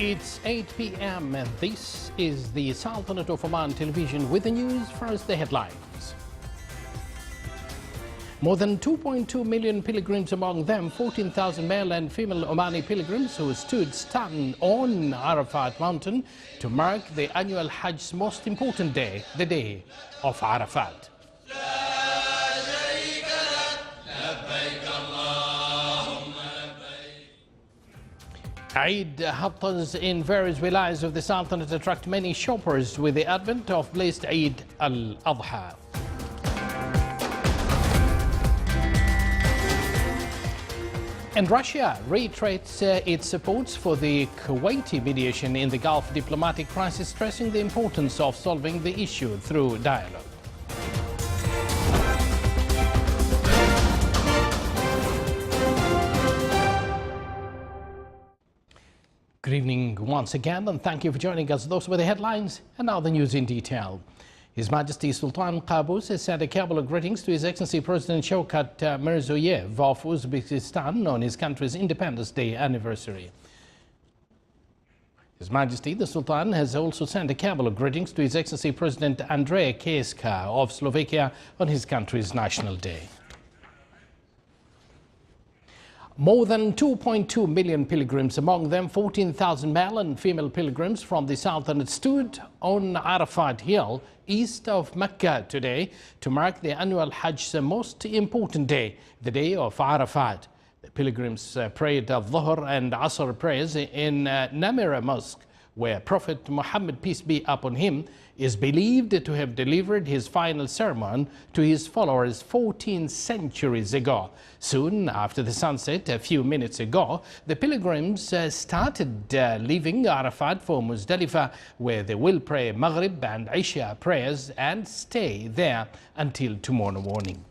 It's 8 p.m. and this is the Sultanate of Oman television with the news. First, the headlines. More than 2.2 million pilgrims, among them 14,000 male and female Omani pilgrims who stood stunned on Arafat mountain to mark the annual Hajj's most important day, the day of Arafat. Eid Haftas in various wilayas of the Sultanate attract many shoppers with the advent of blessed Eid al-Adha. And Russia reiterates its support for the Kuwaiti mediation in the Gulf diplomatic crisis, stressing the importance of solving the issue through dialogue. Good evening once again, and thank you for joining us. Those were the headlines, and now the news in detail. His Majesty Sultan Qaboos has sent a cabal of greetings to His Excellency President Shavkat Mirziyoyev of Uzbekistan on his country's Independence Day anniversary. His Majesty the Sultan has also sent a cabal of greetings to His Excellency President Andrej Kiska of Slovakia on his country's National Day. More than 2.2 million pilgrims, among them 14,000 male and female pilgrims from the Sultanate, stood on Arafat Hill east of Mecca today to mark the annual Hajj's most important day, the day of Arafat. The pilgrims prayed Dhuhr and Asr prayers in Namira Mosque, where Prophet Muhammad, peace be upon him, is believed to have delivered his final sermon to his followers 14 centuries ago. Soon after the sunset, a few minutes ago, the pilgrims started leaving Arafat for Muzdalifah, where they will pray Maghrib and Isha prayers and stay there until tomorrow morning.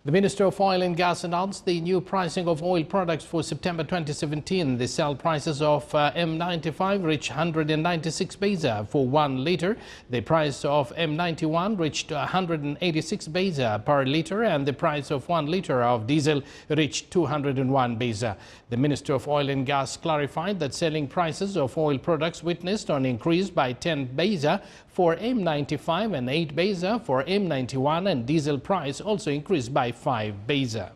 The Minister of Oil and Gas announced the new pricing of oil products for September 2017. The sale prices of M95 reached 196 paisa for 1 litre. The price of M91 reached 186 paisa per litre, and the price of 1 litre of diesel reached 201 paisa. The Minister of Oil and Gas clarified that selling prices of oil products witnessed an increase by 10 paisa for M95 and 8 paisa for M91, and diesel price also increased by 5 paisa.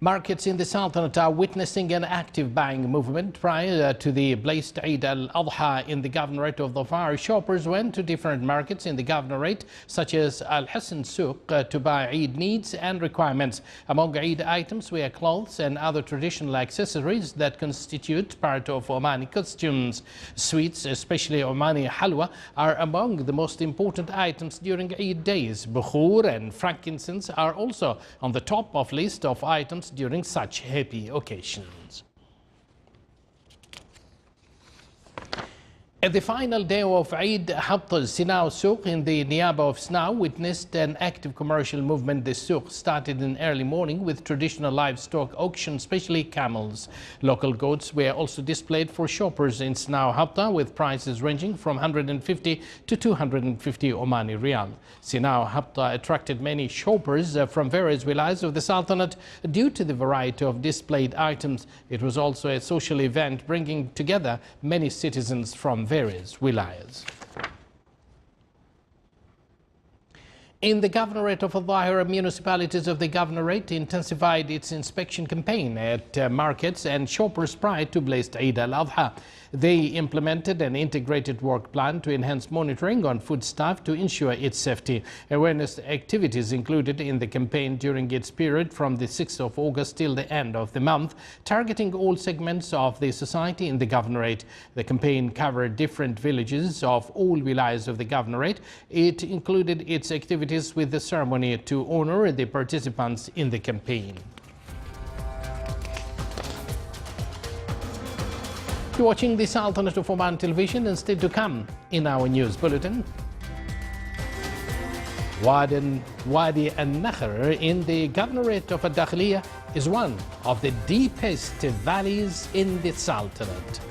Markets in the Sultanate are witnessing an active buying movement. Prior to the blessed Eid al-Adha in the Governorate of Dhofar, shoppers went to different markets in the Governorate, such as Al-Hassan Souq, to buy Eid needs and requirements. Among Eid items were clothes and other traditional accessories that constitute part of Omani costumes. Sweets, especially Omani halwa, are among the most important items during Eid days. Bukhur and frankincense are also on the top of list of items during such happy occasions. At the final day of Eid Haftas, Sinau Souq in the Niaba of Sinau witnessed an active commercial movement. The Souq started in early morning with traditional livestock auction, especially camels. Local goats were also displayed for shoppers in Sinau Hafta, with prices ranging from 150 to 250 Omani Riyal. Sinau Hafta attracted many shoppers from various wilayas of the Sultanate due to the variety of displayed items. It was also a social event bringing together many citizens from various wilayas. In the Governorate of Al-Dhahira, municipalities of the Governorate intensified its inspection campaign at markets and shoppers prior to blessed Eid al-Adha. They implemented an integrated work plan to enhance monitoring on foodstuff to ensure its safety. Awareness activities included in the campaign during its period from the 6th of August till the end of the month, targeting all segments of the society in the Governorate. The campaign covered different villages of all wilayas of the Governorate. It included its activities with the ceremony to honor the participants in the campaign. You're watching the Sultanate of Oman television, and still to come in our news bulletin. Wadi al-Nakhr in the Governorate of Al-Dakhliya is one of the deepest valleys in the Sultanate.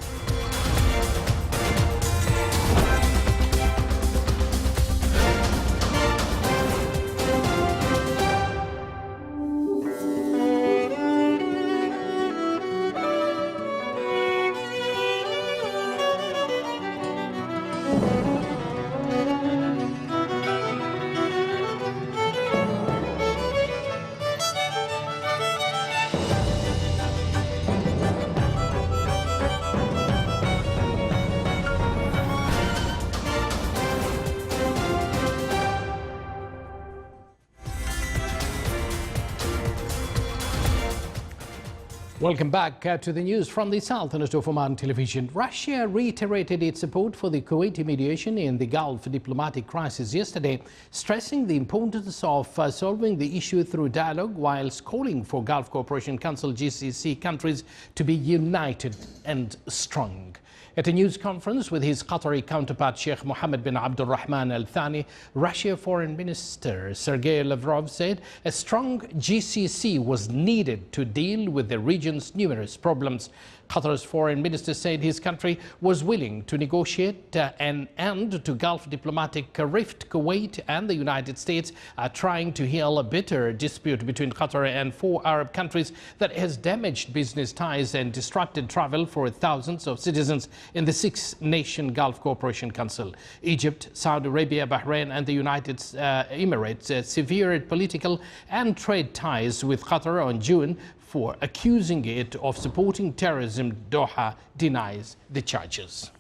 Welcome back to the news from the Sultanate of Oman television. Russia reiterated its support for the Kuwaiti mediation in the Gulf diplomatic crisis yesterday, stressing the importance of solving the issue through dialogue, whilst calling for Gulf Cooperation Council GCC countries to be united and strong. At a news conference with his Qatari counterpart Sheikh Mohammed bin Abdul Rahman Al Thani, Russia Foreign Minister Sergei Lavrov said a strong GCC was needed to deal with the region's numerous problems. Qatar's foreign minister said his country was willing to negotiate an end to Gulf diplomatic rift. Kuwait and the United States are trying to heal a bitter dispute between Qatar and 4 Arab countries that has damaged business ties and disrupted travel for thousands of citizens in the 6-nation Gulf Cooperation Council. Egypt, Saudi Arabia, Bahrain and the United Emirates severed political and trade ties with Qatar on June for accusing it of supporting terrorism. Doha denies the charges.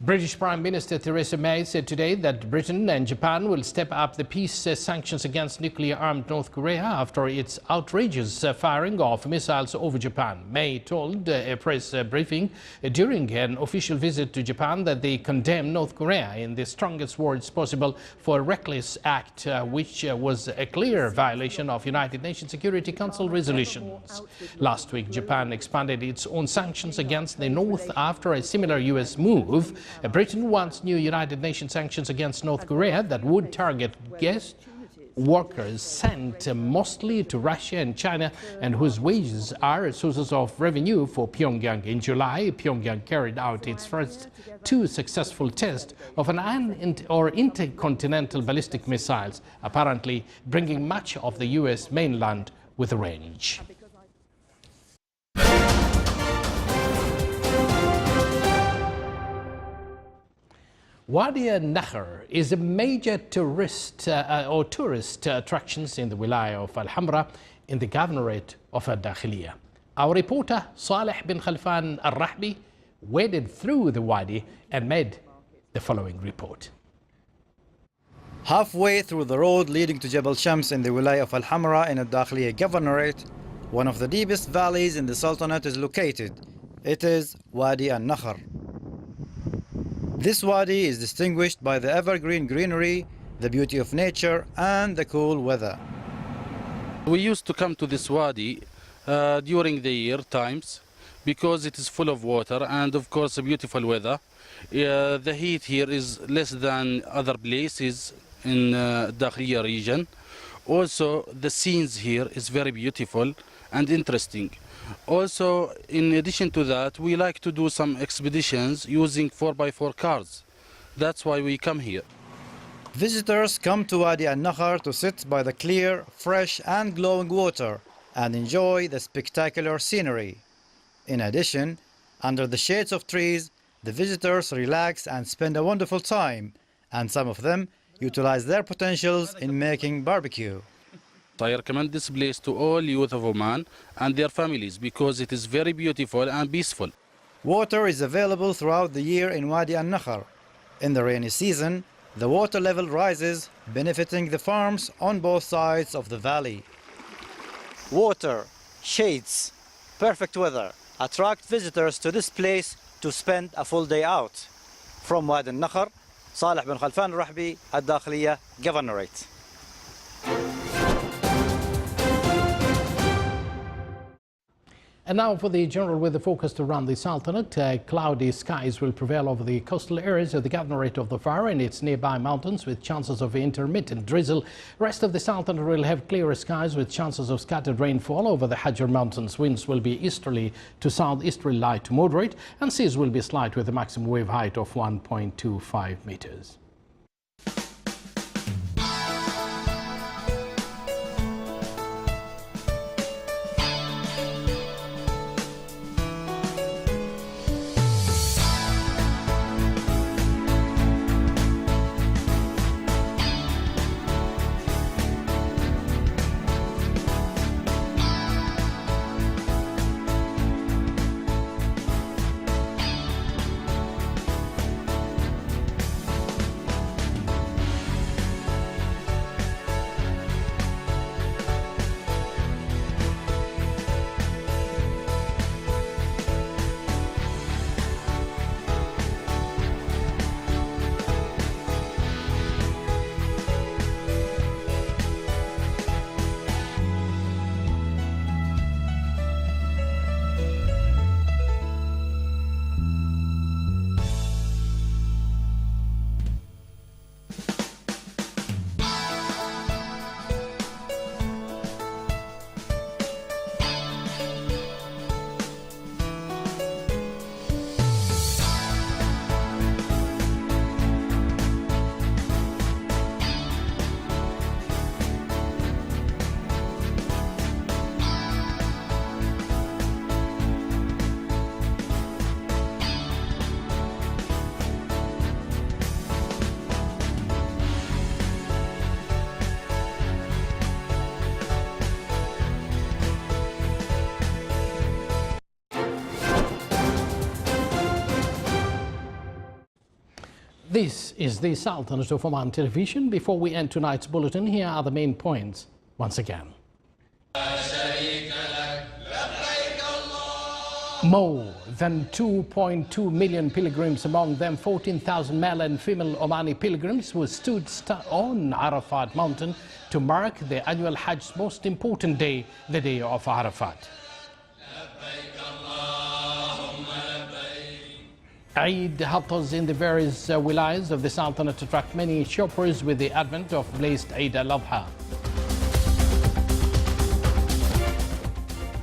British Prime Minister Theresa May said today that Britain and Japan will step up the peace sanctions against nuclear-armed North Korea after its outrageous firing of missiles over Japan. May told a press briefing during an official visit to Japan that they condemn North Korea in the strongest words possible for a reckless act which was a clear violation of United Nations Security Council resolutions. Last week, Japan expanded its own sanctions against the North after a similar U.S. move. Britain wants new United Nations sanctions against North Korea that would target guest workers sent mostly to Russia and China and whose wages are sources of revenue for Pyongyang. In July, Pyongyang carried out its first 2 successful tests of an intercontinental ballistic missiles, apparently bringing much of the U.S. mainland with range. Wadi al-Nakhar is a major tourist attractions in the Wilaya of Al-Hamra in the Governorate of Al-Dakhiliya. Our reporter Saleh bin Khalfan Al-Rahbi waded through the wadi and made the following report. Halfway through the road leading to Jabal Shams in the Wilaya of Al-Hamra in Al-Dakhiliya Governorate, one of the deepest valleys in the Sultanate is located. It is Wadi al-Nakhar. This wadi is distinguished by the evergreen greenery, the beauty of nature and the cool weather. We used to come to this wadi during the year times because it is full of water and of course a beautiful weather. The heat here is less than other places in Dakhliya region. Also the scenes here is very beautiful and interesting. Also, in addition to that, we like to do some expeditions using 4x4 cars. That's why we come here. Visitors come to Wadi al-Nakhar to sit by the clear, fresh and glowing water and enjoy the spectacular scenery. In addition, under the shades of trees, the visitors relax and spend a wonderful time, and some of them utilize their potentials in making barbecue. I recommend this place to all youth of Oman and their families because it is very beautiful and peaceful. Water is available throughout the year in Wadi al-Nakhar. In the rainy season, the water level rises, benefiting the farms on both sides of the valley. Water, shades, perfect weather attract visitors to this place to spend a full day out. From Wadi al-Nakhar, Saleh bin Khalfan Al-Rahbi, Al-Dakhiliya Governorate. And now for the general weather forecast around the Sultanate. Cloudy skies will prevail over the coastal areas of the Governorate of the Far and its nearby mountains with chances of intermittent drizzle. Rest of the Sultanate will have clearer skies with chances of scattered rainfall over the Hajar Mountains. Winds will be easterly to southeasterly light to moderate and seas will be slight with a maximum wave height of 1.25 meters. This is the Sultanate of Oman television. Before we end tonight's bulletin, here are the main points once again. More than 2.2 million pilgrims, among them 14,000 male and female Omani pilgrims, who stood on Arafat mountain to mark the annual Hajj's most important day, the day of Arafat. Eid Hattaz in the various wilayas of the Sultanate attract many shoppers with the advent of blessed Eid al-Adha.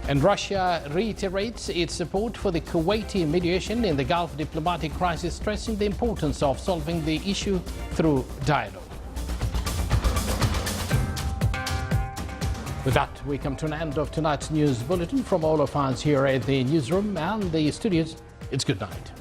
And Russia reiterates its support for the Kuwaiti mediation in the Gulf diplomatic crisis, stressing the importance of solving the issue through dialogue. With that, we come to an end of tonight's news bulletin. From all of us here at the newsroom and the studios, it's good night.